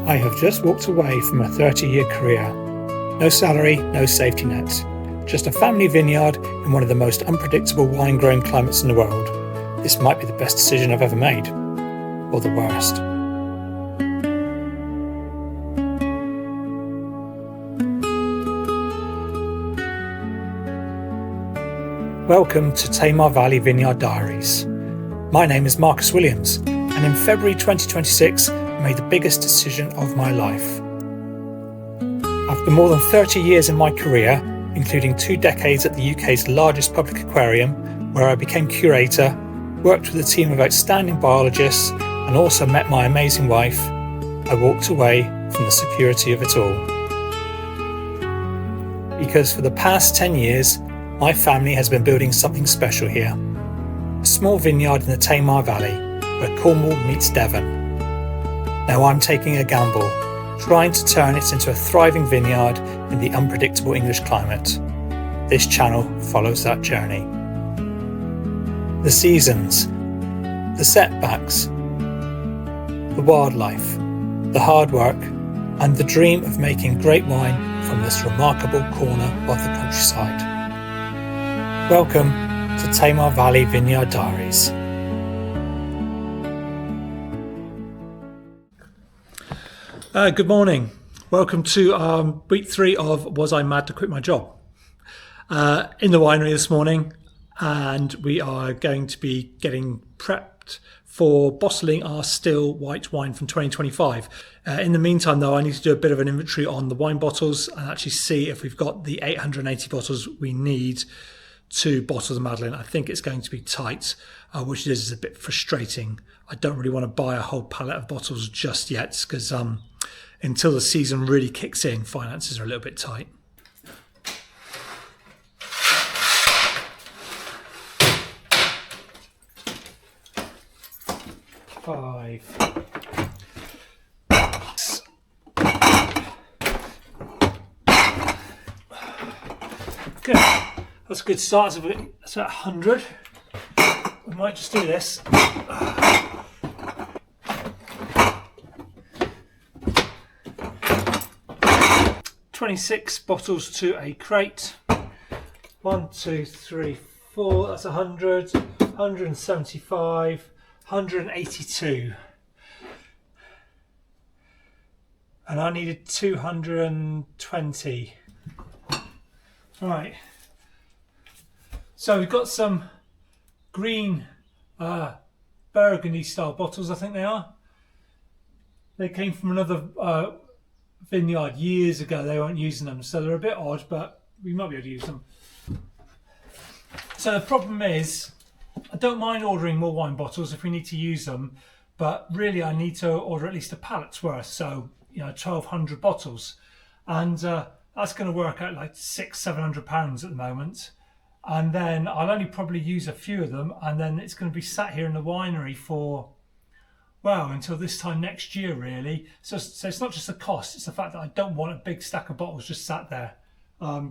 I have just walked away from a 30-year career. No salary, no safety nets. Just a family vineyard in one of the most unpredictable wine-growing climates in the world. This might be the best decision I've ever made. Or the worst. Welcome to Tamar Valley Vineyard Diaries. My name is Marcus Williams, and in February 2026, I made the biggest decision of my life. After more than 30 years in my career, including 2 decades at the UK's largest public aquarium, where I became curator, worked with a team of outstanding biologists, and also met my amazing wife, I walked away from the security of it all. Because for the past 10 years, my family has been building something special here. A small vineyard in the Tamar Valley, where Cornwall meets Devon. Now I'm taking a gamble, trying to turn it into a thriving vineyard in the unpredictable English climate. This channel follows that journey. The seasons, the setbacks, the wildlife, the hard work, and the dream of making great wine from this remarkable corner of the countryside. Welcome to Tamar Valley Vineyard Diaries. Good morning. Welcome to week 3 of Was I Mad to Quit My Job? In the winery this morning, and we are going to be getting prepped for bottling our still white wine from 2025. In the meantime though, I need to do a bit of an inventory on the wine bottles and actually see if we've got the 880 bottles we need to bottle the Madeleine. I think it's going to be tight, which is a bit frustrating. I don't really want to buy a whole pallet of bottles just yet because until the season really kicks in, finances are a little bit tight. Five. Good. That's a good start. That's about 100. We might just do this. 26 bottles to a crate. 1, 2, 3, 4. That's 100, 175, 182. And I needed 220. Right. So we've got some green burgundy style bottles, I think they are. They came from another vineyard years ago. They weren't using them, so they're a bit odd, but we might be able to use them. So the problem is, I don't mind ordering more wine bottles if we need to use them, but really I need to order at least a pallet's worth, so 1,200 bottles, and that's going to work out like £600-700 at the moment. And then I'll only probably use a few of them, and then it's going to be sat here in the winery for, well, until this time next year really. So it's not just the cost, it's the fact that I don't want a big stack of bottles just sat there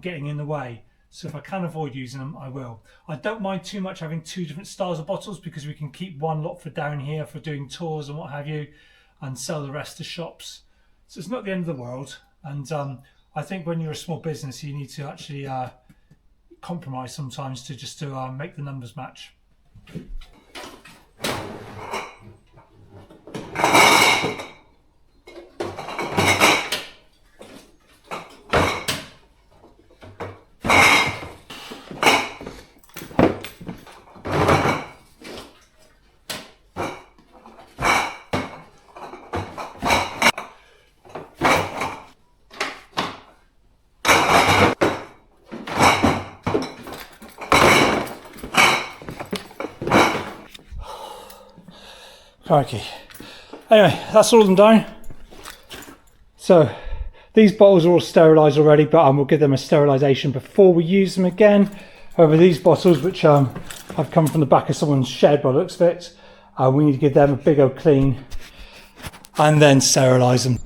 getting in the way. So if I can avoid using them, I will. I don't mind too much having 2 different styles of bottles because we can keep one lot for down here for doing tours and what have you, and sell the rest to shops. So it's not the end of the world. And I think when you're a small business, you need to actually compromise sometimes to make the numbers match. Crikey. Anyway, that's all of them down. So these bottles are all sterilised already, but we'll give them a sterilisation before we use them again. However, these bottles, which have come from the back of someone's shed by the looks of it, we need to give them a big old clean and then sterilise them.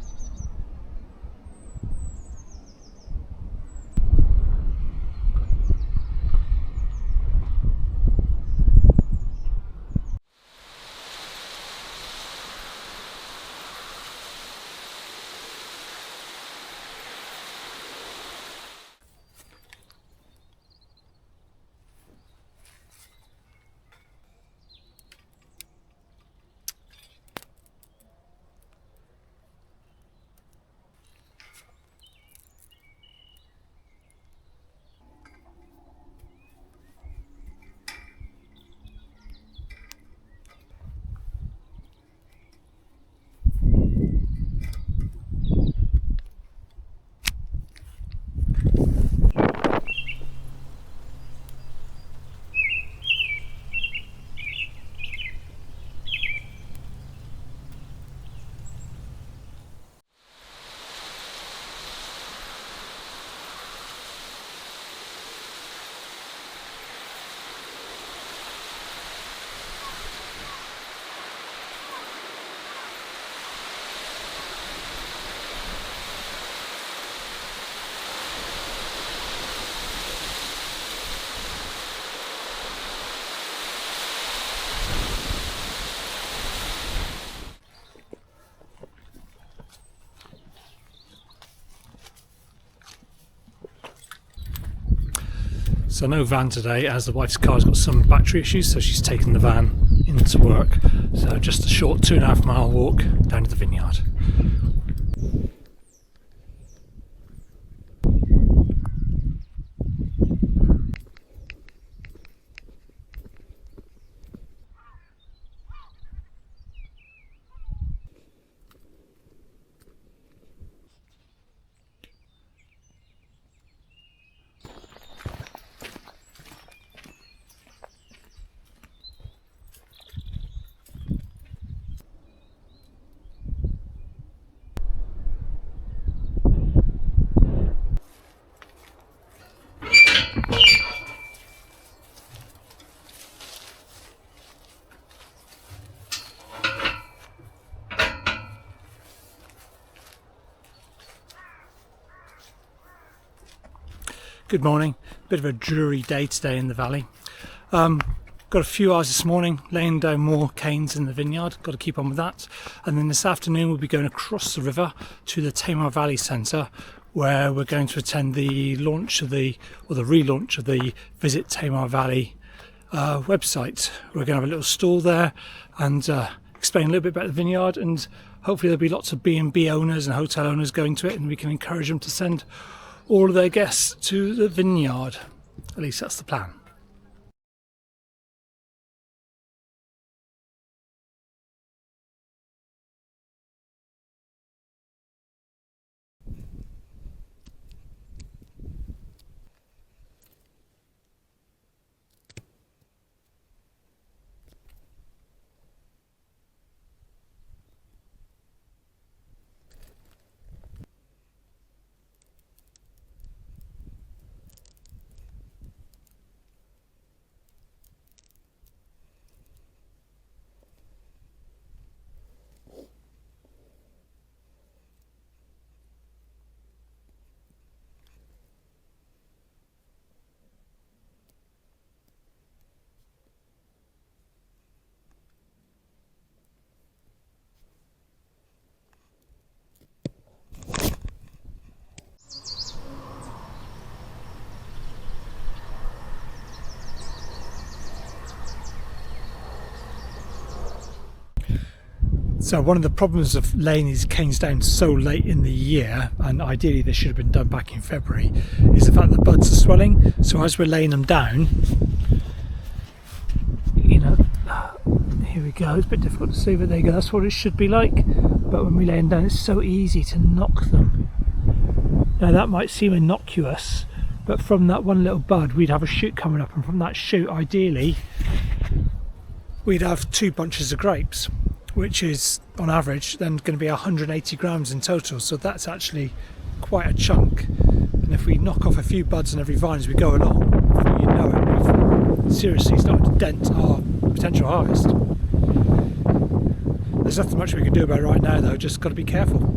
So no van today, as the wife's car's got some battery issues, so she's taken the van into work. So just a short 2.5 mile walk down to the vineyard. Good morning. Bit of a dreary day today in the valley. Got a few hours this morning laying down more canes in the vineyard. Got to keep on with that. And then this afternoon we'll be going across the river to the Tamar Valley Centre, where we're going to attend the launch of the relaunch of the Visit Tamar Valley website. We're going to have a little stall there and explain a little bit about the vineyard, and hopefully there'll be lots of B&B owners and hotel owners going to it, and we can encourage them to send all of their guests to the vineyard. At least that's the plan. So one of the problems of laying these canes down so late in the year, and ideally they should have been done back in February, is the fact that the buds are swelling. So as we're laying them down, you know, here we go, it's a bit difficult to see, but there you go, that's what it should be like. But when we lay them down, it's so easy to knock them. Now that might seem innocuous, but from that one little bud we'd have a shoot coming up, and from that shoot ideally we'd have 2 bunches of grapes, which is on average then going to be 180 grams in total. So that's actually quite a chunk, and if we knock off a few buds on every vine as we go along, before you know it, we've seriously started to dent our potential harvest. There's nothing much we can do about it right now though, just got to be careful.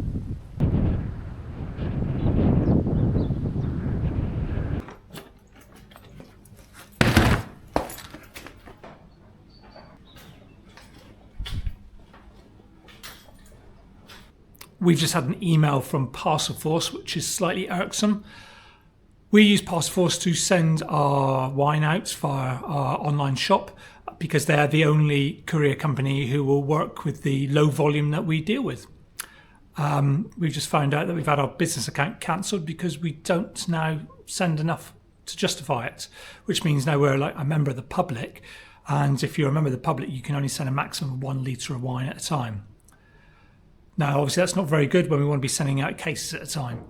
We've just had an email from Parcel Force, which is slightly irksome. We use Parcel Force to send our wine out via our online shop because they're the only courier company who will work with the low volume that we deal with. We've just found out that we've had our business account cancelled because we don't now send enough to justify it, which means now we're like a member of the public, and if you're a member of the public you can only send a maximum of 1 litre of wine at a time. Now, obviously, that's not very good when we want to be sending out cases at a time.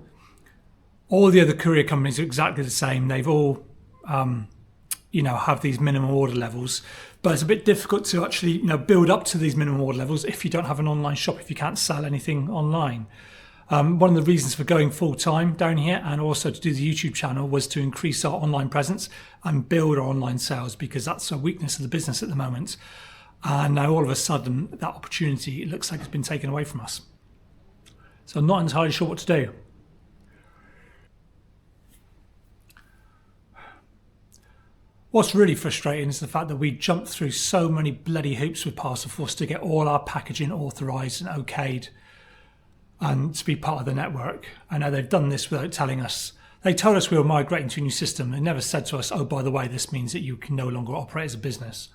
All the other courier companies are exactly the same. They've all, have these minimum order levels, but it's a bit difficult to actually, build up to these minimum order levels if you don't have an online shop, if you can't sell anything online. One of the reasons for going full time down here and also to do the YouTube channel was to increase our online presence and build our online sales, because that's a weakness of the business at the moment. And now all of a sudden that opportunity, it looks like it's been taken away from us. So I'm not entirely sure what to do. What's really frustrating is the fact that we jumped through so many bloody hoops with Parcel Force to get all our packaging authorised and okayed and to be part of the network. I know they've done this without telling us. They told us we were migrating to a new system. They never said to us, oh, by the way, this means that you can no longer operate as a business.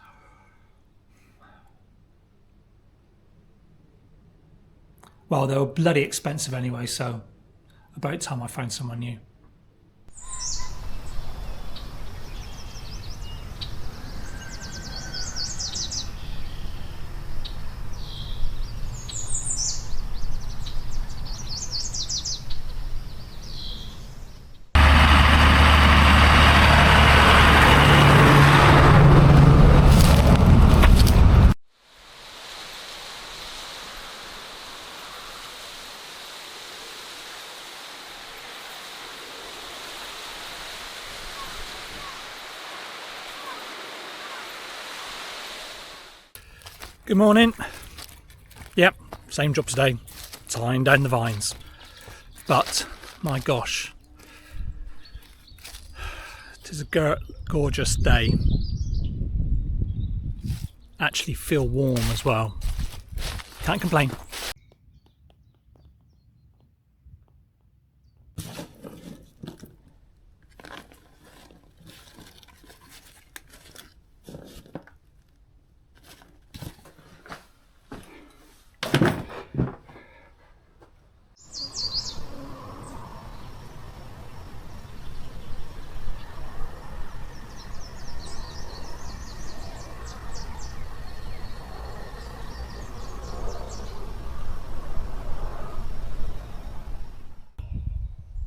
Well, they were bloody expensive anyway, so about time I found someone new. Good morning. Yep, same job today, tying down the vines. But, my gosh, it is a gorgeous day. Actually feel warm as well. Can't complain.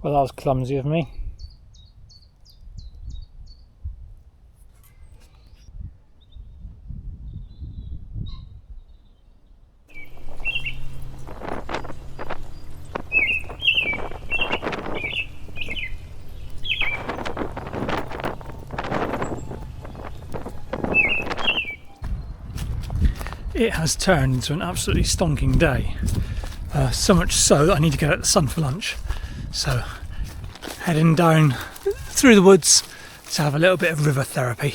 Well, that was clumsy of me. It has turned into an absolutely stonking day. So much so that I need to get out the sun for lunch. So, heading down through the woods to have a little bit of river therapy.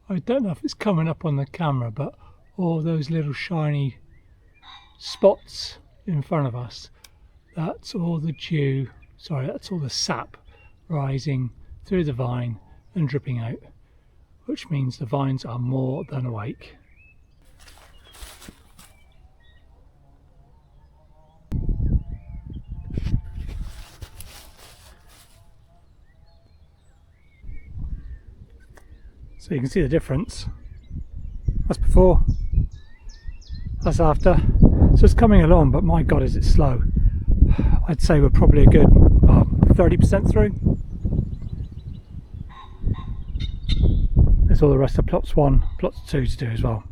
I don't know if it's coming up on the camera, but all those little shiny spots in front of us, that's all the dew, that's all the sap rising through the vine and dripping out, which means the vines are more than awake. So you can see the difference. That's before, that's after. So it's coming along, but my God, is it slow. I'd say we're probably a good 30% through. There's all the rest of plots 1, plots 2 to do as well.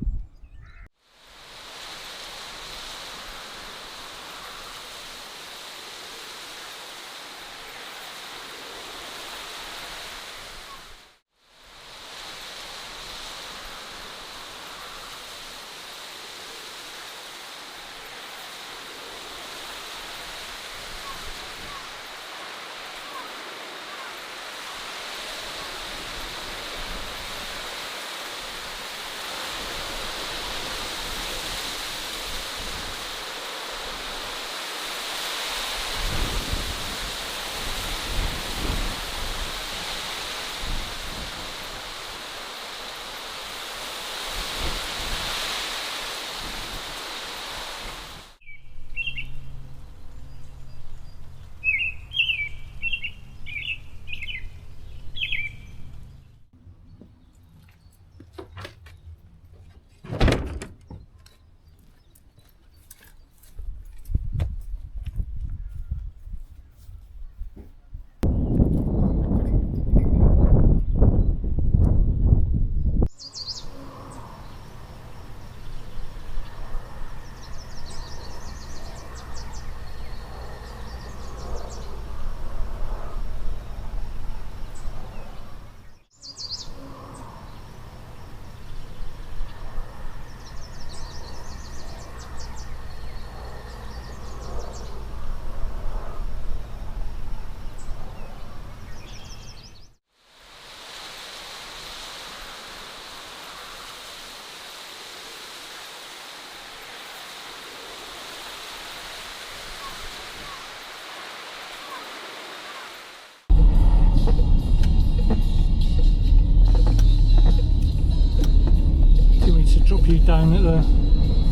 down at the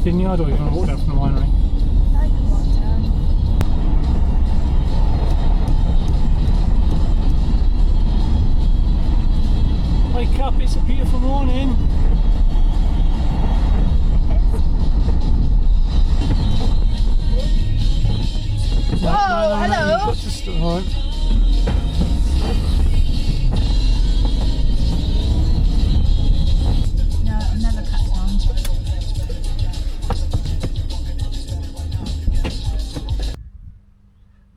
Vineyard, or you want to walk down from the winery? I can walk down. Wake up, it's a beautiful morning. Whoa, hello. You've got to start. No, I've never cut down.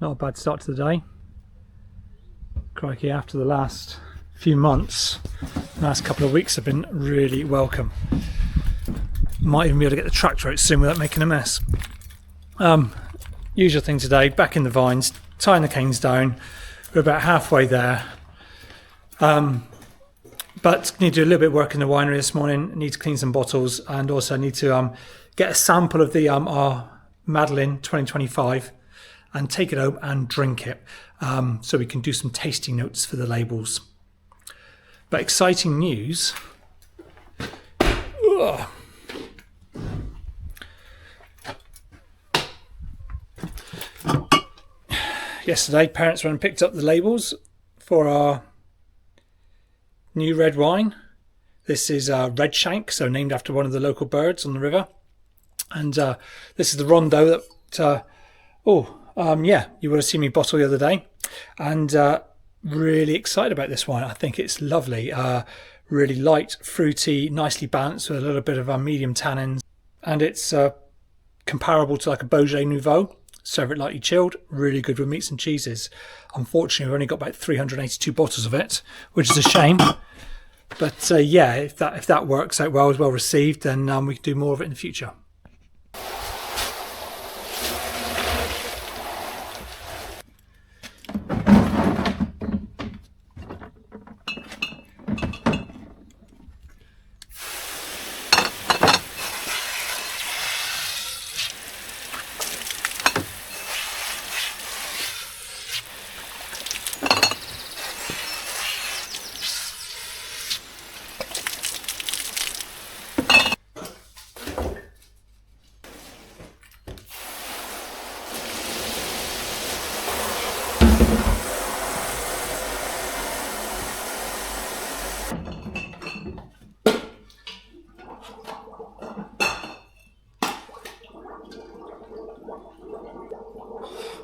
Not a bad start to the day. Crikey, after the last few months, the last couple of weeks have been really welcome. Might even be able to get the tractor out soon without making a mess. Usual thing today, back in the vines, tying the canes down. We're about halfway there. But need to do a little bit of work in the winery this morning. Need to clean some bottles, and also need to get a sample of the our Madeleine 2025 and take it home and drink it, so we can do some tasting notes for the labels. But exciting news. Ugh. Yesterday, parents went and picked up the labels for our new red wine. This is Red Shank, so named after one of the local birds on the river. And this is the Rondo that, you would have seen me bottle the other day. And really excited about this wine. I think it's lovely. Really light, fruity, nicely balanced with a little bit of medium tannins. And it's comparable to like a Beaujolais Nouveau. Serve it lightly chilled, really good with meats and cheeses. Unfortunately, we've only got about 382 bottles of it, which is a shame. But if that works out well, is well received, then we can do more of it in the future.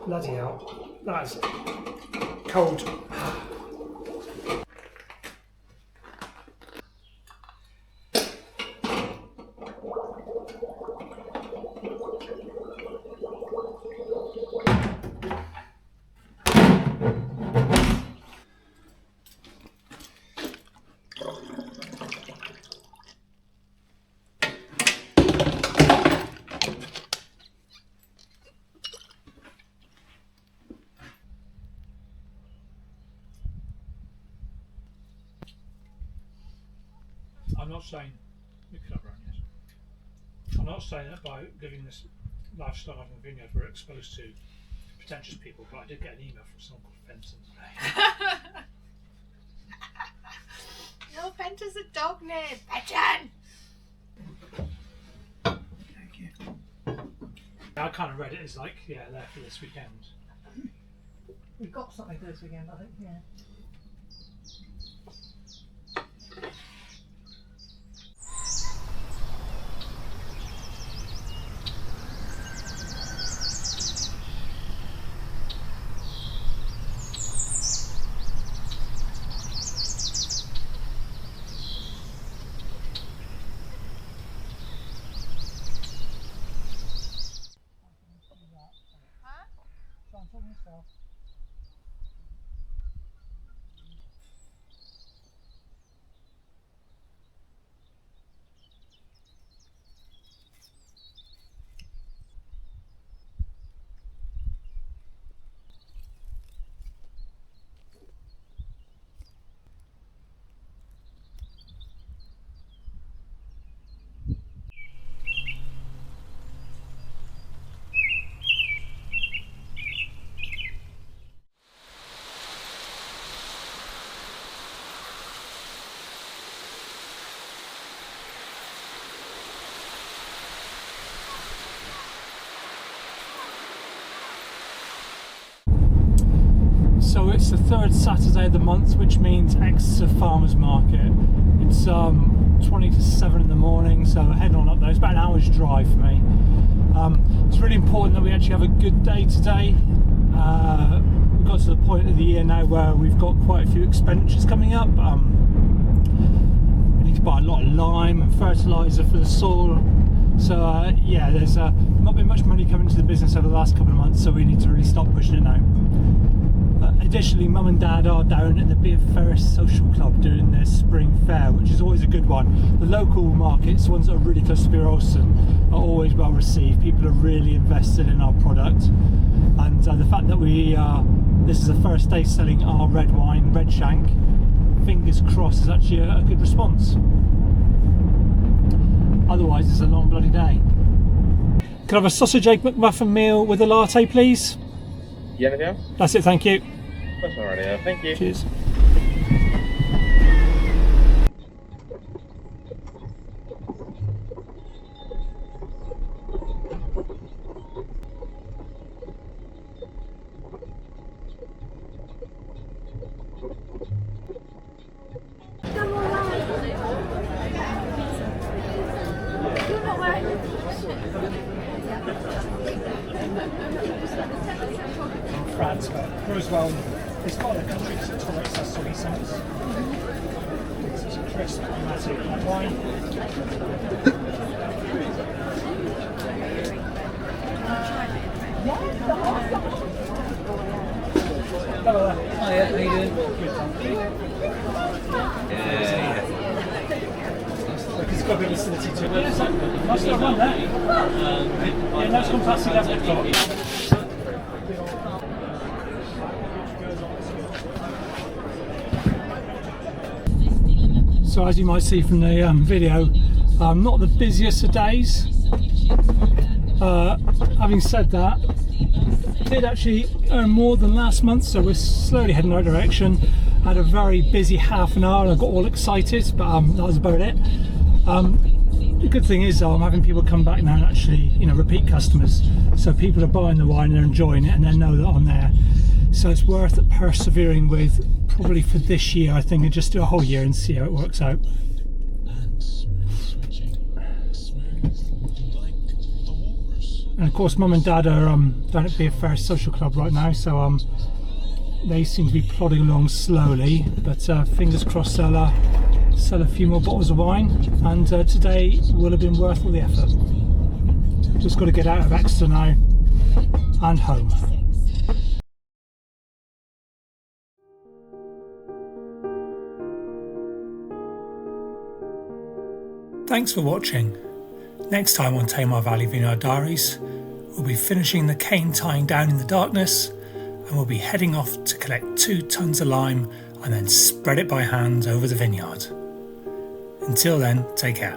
Bloody hell, that's cold. I'm not saying I'm not saying that by living this lifestyle in the vineyard we're exposed to pretentious people, but I did get an email from someone called Fenton today. No, Fenton's a dog name. Fenton! Thank you. I kind of read it as like, there for this weekend. We've got something for this weekend, I think, yeah. So it's the third Saturday of the month, which means Exeter Farmers Market. It's 20 to 7 in the morning, so heading on up there. It's about an hour's drive for me. It's really important that we actually have a good day today. We've got to the point of the year now where we've got quite a few expenditures coming up. We need to buy a lot of lime and fertiliser for the soil. So yeah, there's not been much money coming into the business over the last couple of months, so we need to really start pushing it now. Additionally, Mum and Dad are down at the Beer Ferris Social Club doing their spring fair, which is always a good one. The local markets, the ones that are really close to Beer Olsen, are always well received. People are really invested in our product, and the fact that this is the first day selling our red wine, Red Shank, fingers crossed, is actually a good response. Otherwise, it's a long bloody day. Can I have a sausage egg McMuffin meal with a latte, please? You anything else? That's it, thank you. That's alright, thank you. Cheers. France, but Roosevelt is part of the country that tolerates our soggy summers. It's a crisp, aromatic red wine. Hello there. Oh yeah, how you doing? Good, thank you. Yeah. Look, it's got a bit of acidity to it. So, must have one there. Yeah, no, it's gone past 11 o'clock. So as you might see from the video, not the busiest of days. Having said that, did actually earn more than last month, so we're slowly heading in the right direction. Had a very busy half an hour and I got all excited, but that was about it. The good thing is I'm having people come back now and actually, repeat customers. So people are buying the wine and they're enjoying it and they know that I'm there. So it's worth persevering with, probably for this year, I think, and just do a whole year and see how it works out. And of course, Mum and Dad are down at Beer Ferris Social Club right now, so they seem to be plodding along slowly, but fingers crossed they'll sell a few more bottles of wine, and today will have been worth all the effort. Just got to get out of Exeter now and home. Thanks for watching. Next time on Tamar Valley Vineyard Diaries, we'll be finishing the cane tying down in the darkness, and we'll be heading off to collect 2 tons of lime and then spread it by hand over the vineyard. Until then, take care.